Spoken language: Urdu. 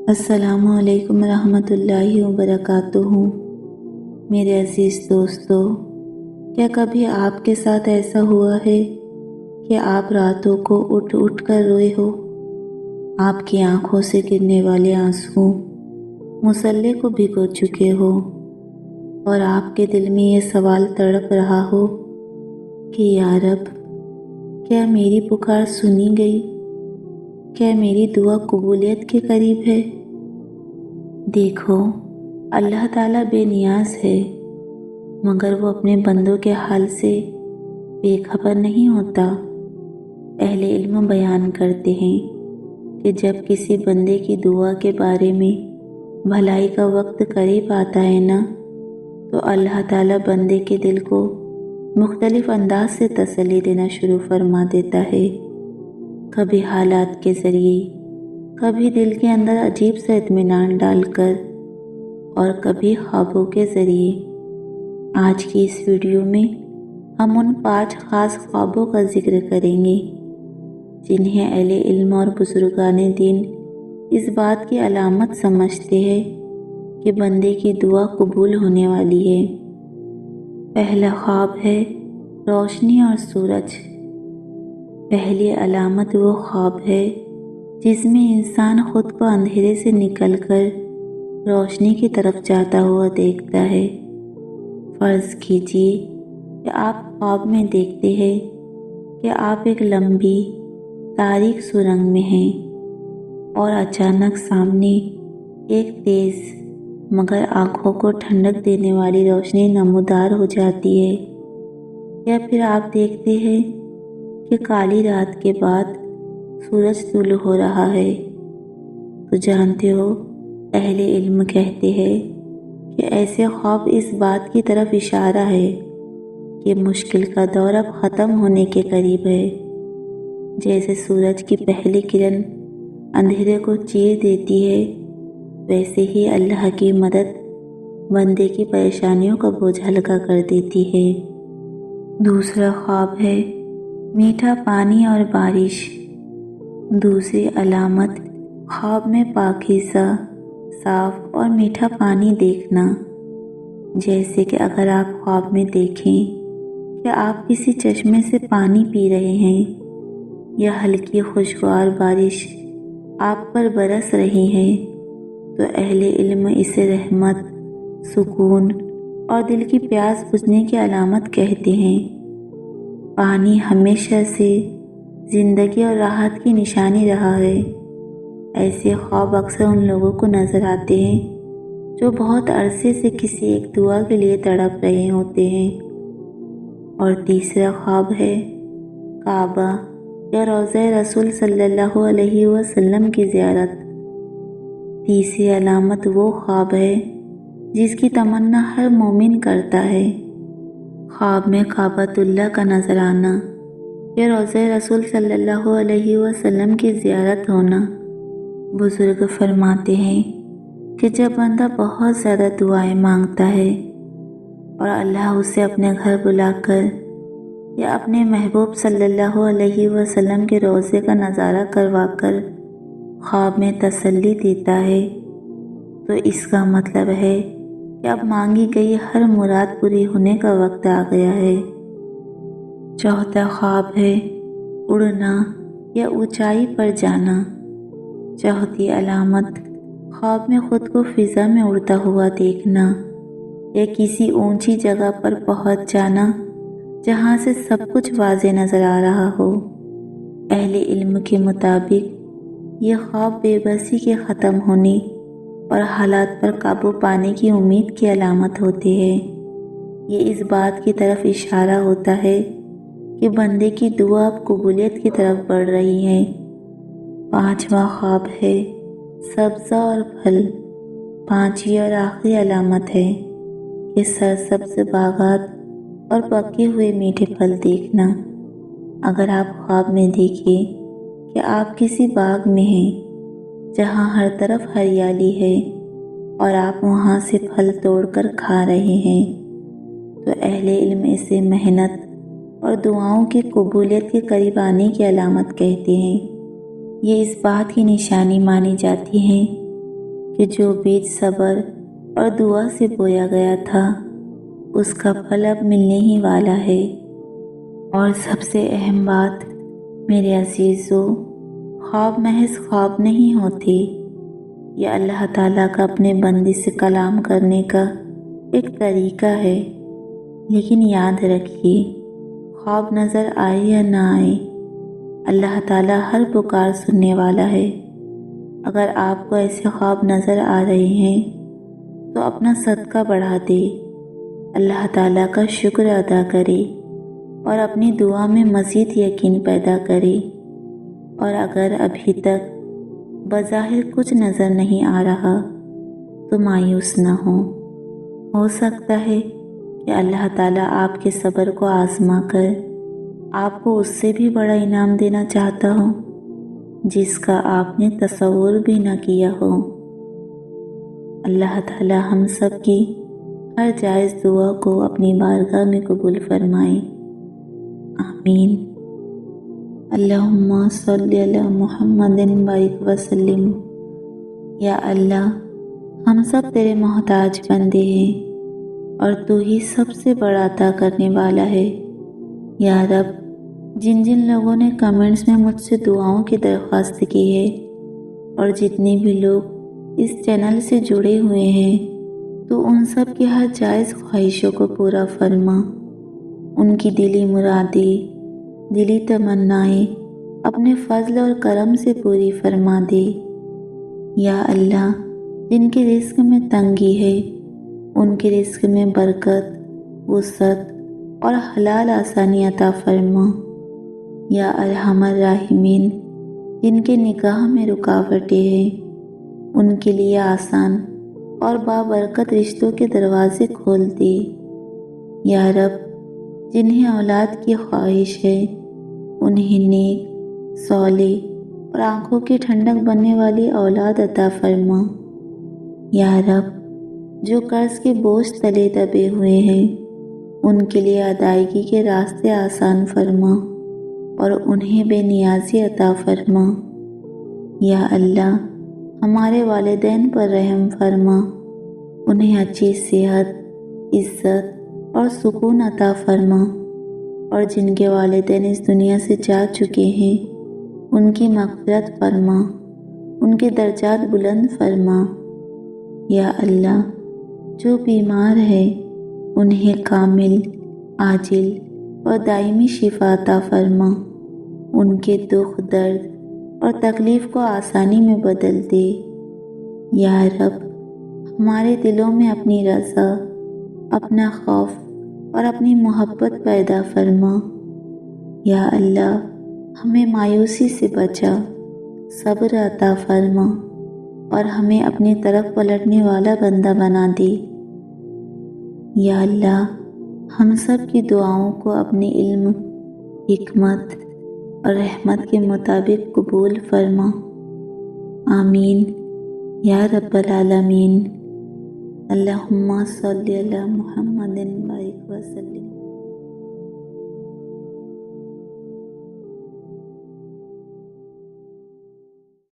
السلام علیکم ورحمۃ اللہ وبرکاتہ۔ میرے عزیز دوستو، کیا کبھی آپ کے ساتھ ایسا ہوا ہے کہ آپ راتوں کو اٹھ اٹھ کر روئے ہو؟ آپ کی آنکھوں سے گرنے والے آنسو مصلے کو بھگو چکے ہو اور آپ کے دل میں یہ سوال تڑپ رہا ہو کہ یا رب، کیا میری پکار سنی گئی؟ کیا میری دعا قبولیت کے قریب ہے؟ دیکھو، اللہ تعالیٰ بے نیاز ہے، مگر وہ اپنے بندوں کے حال سے بے خبر نہیں ہوتا۔ اہل علم بیان کرتے ہیں کہ جب کسی بندے کی دعا کے بارے میں بھلائی کا وقت قریب آتا ہے نا، تو اللہ تعالیٰ بندے کے دل کو مختلف انداز سے تسلی دینا شروع فرما دیتا ہے۔ کبھی حالات کے ذریعے، کبھی دل کے اندر عجیب سا اطمینان ڈال کر، اور کبھی خوابوں کے ذریعے۔ آج کی اس ویڈیو میں ہم ان 5 خاص خوابوں کا ذکر کریں گے جنہیں اہل علم اور بزرگان دین اس بات کی علامت سمجھتے ہیں کہ بندے کی دعا قبول ہونے والی ہے۔ پہلا خواب ہے روشنی اور سورج۔ پہلی علامت وہ خواب ہے جس میں انسان خود کو اندھیرے سے نکل کر روشنی کی طرف جاتا ہوا دیکھتا ہے۔ فرض کیجیے کہ آپ خواب میں دیکھتے ہیں کہ آپ ایک لمبی تاریک سرنگ میں ہیں اور اچانک سامنے ایک تیز مگر آنکھوں کو ٹھنڈک دینے والی روشنی نمودار ہو جاتی ہے، یا پھر آپ دیکھتے ہیں کہ کالی رات کے بعد سورج طلوع ہو رہا ہے۔ تو جانتے ہو، اہل علم کہتے ہیں کہ ایسے خواب اس بات کی طرف اشارہ ہے کہ مشکل کا دور اب ختم ہونے کے قریب ہے۔ جیسے سورج کی پہلی کرن اندھیرے کو چیر دیتی ہے، ویسے ہی اللہ کی مدد بندے کی پریشانیوں کا بوجھ ہلکا کر دیتی ہے۔ دوسرا خواب ہے میٹھا پانی اور بارش۔ دوسری علامت خواب میں پاکیزہ، صاف اور میٹھا پانی دیکھنا۔ جیسے کہ اگر آپ خواب میں دیکھیں کہ آپ کسی چشمے سے پانی پی رہے ہیں، یا ہلکی خوشگوار بارش آپ پر برس رہی ہے، تو اہل علم اسے رحمت، سکون اور دل کی پیاس بجھنے کی علامت کہتے ہیں۔ پانی ہمیشہ سے زندگی اور راحت کی نشانی رہا ہے۔ ایسے خواب اکثر ان لوگوں کو نظر آتے ہیں جو بہت عرصے سے کسی ایک دعا کے لیے تڑپ رہے ہوتے ہیں۔ اور تیسرا خواب ہے کعبہ یا روضہ رسول صلی اللہ علیہ وسلم کی زیارت۔ تیسری علامت وہ خواب ہے جس کی تمنا ہر مومن کرتا ہے۔ خواب میں کعبۃ اللہ کا نظر آنا یا روضہ رسول صلی اللہ علیہ وسلم کی زیارت ہونا۔ بزرگ فرماتے ہیں کہ جب بندہ بہت زیادہ دعائیں مانگتا ہے اور اللہ اسے اپنے گھر بلا کر یا اپنے محبوب صلی اللہ علیہ وسلم کے روضے کا نظارہ کروا کر خواب میں تسلی دیتا ہے، تو اس کا مطلب ہے کہ اب مانگی گئی ہر مراد پوری ہونے کا وقت آ گیا ہے۔ چوتھا خواب ہے اڑنا یا اونچائی پر جانا۔ چوتھی علامت خواب میں خود کو فضا میں اڑتا ہوا دیکھنا یا کسی اونچی جگہ پر پہنچ جانا جہاں سے سب کچھ واضح نظر آ رہا ہو۔ اہل علم کے مطابق یہ خواب بے بسی کے ختم ہونے اور حالات پر قابو پانے کی امید کی علامت ہوتے ہیں۔ یہ اس بات کی طرف اشارہ ہوتا ہے کہ بندے کی دعا اب قبولیت کی طرف بڑھ رہی ہے۔ پانچواں خواب ہے سبزہ اور پھل۔ پانچویں اور آخری علامت ہے کہ سرسبز باغات اور پکے ہوئے میٹھے پھل دیکھنا۔ اگر آپ خواب میں دیکھیں کہ آپ کسی باغ میں ہیں جہاں ہر طرف ہریالی ہے اور آپ وہاں سے پھل توڑ کر کھا رہے ہیں، تو اہل علم اسے محنت اور دعاؤں کی قبولیت کے قریب آنے کی علامت کہتے ہیں۔ یہ اس بات کی نشانی مانی جاتی ہے کہ جو بیج صبر اور دعا سے بویا گیا تھا اس کا پھل اب ملنے ہی والا ہے۔ اور سب سے اہم بات میرے عزیزو، خواب محض خواب نہیں ہوتے، یہ اللہ تعالیٰ کا اپنے بندے سے کلام کرنے کا ایک طریقہ ہے۔ لیکن یاد رکھیے، خواب نظر آئے یا نہ آئے، اللہ تعالیٰ ہر پکار سننے والا ہے۔ اگر آپ کو ایسے خواب نظر آ رہے ہیں تو اپنا صدقہ بڑھا دے، اللہ تعالیٰ کا شکر ادا کرے اور اپنی دعا میں مزید یقین پیدا کرے۔ اور اگر ابھی تک بظاہر کچھ نظر نہیں آ رہا تو مایوس نہ ہو سکتا ہے کہ اللہ تعالیٰ آپ کے صبر کو آزما کر آپ کو اس سے بھی بڑا انعام دینا چاہتا ہو جس کا آپ نے تصور بھی نہ کیا ہو۔ اللہ تعالیٰ ہم سب کی ہر جائز دعا کو اپنی بارگاہ میں قبول فرمائے، آمین۔ اللہم صلی علی محمد بارک وسلم۔ یا اللہ، ہم سب تیرے محتاج بندے ہیں اور تو ہی سب سے بڑا عطا کرنے والا ہے۔ یا رب، جن لوگوں نے کمنٹس میں مجھ سے دعاؤں کی درخواست کی ہے اور جتنے بھی لوگ اس چینل سے جڑے ہوئے ہیں، تو ان سب کی ہر جائز خواہشوں کو پورا فرما، ان کی دلی مرادیں، دلی تمنائیں اپنے فضل اور کرم سے پوری فرما دے۔ یا اللہ، جن کے رزق میں تنگی ہے ان کے رزق میں برکت، وسعت اور حلال آسانی عطا فرما۔ یا ارحم الراحمین، جن کے نکاح میں رکاوٹیں ہیں ان کے لیے آسان اور بابرکت رشتوں کے دروازے کھول دے۔ یا رب، جنہیں اولاد کی خواہش ہے انہیں نیک، صالح اور آنکھوں کی ٹھنڈک بننے والی اولاد عطا فرما۔ یا رب، جو قرض کے بوجھ تلے دبے ہوئے ہیں ان کے لیے ادائیگی کے راستے آسان فرما اور انہیں بے نیازی عطا فرما۔ یا اللہ، ہمارے والدین پر رحم فرما، انہیں اچھی صحت، عزت اور سکون عطا فرما، اور جن کے والدین اس دنیا سے جا چکے ہیں ان کی مغفرت فرما، ان کے درجات بلند فرما۔ یا اللہ، جو بیمار ہے انہیں کامل، عاجل اور دائمی شفا عطا فرما، ان کے دکھ، درد اور تکلیف کو آسانی میں بدل دے۔ یا رب، ہمارے دلوں میں اپنی رضا، اپنا خوف اور اپنی محبت پیدا فرما۔ یا اللہ، ہمیں مایوسی سے بچا، صبر عطا فرما اور ہمیں اپنی طرف پلٹنے والا بندہ بنا دے۔ یا اللہ، ہم سب کی دعاؤں کو اپنے علم، حکمت اور رحمت کے مطابق قبول فرما، آمین یا رب العالمین۔ اللہم صلی علی محمد بارک وسلم۔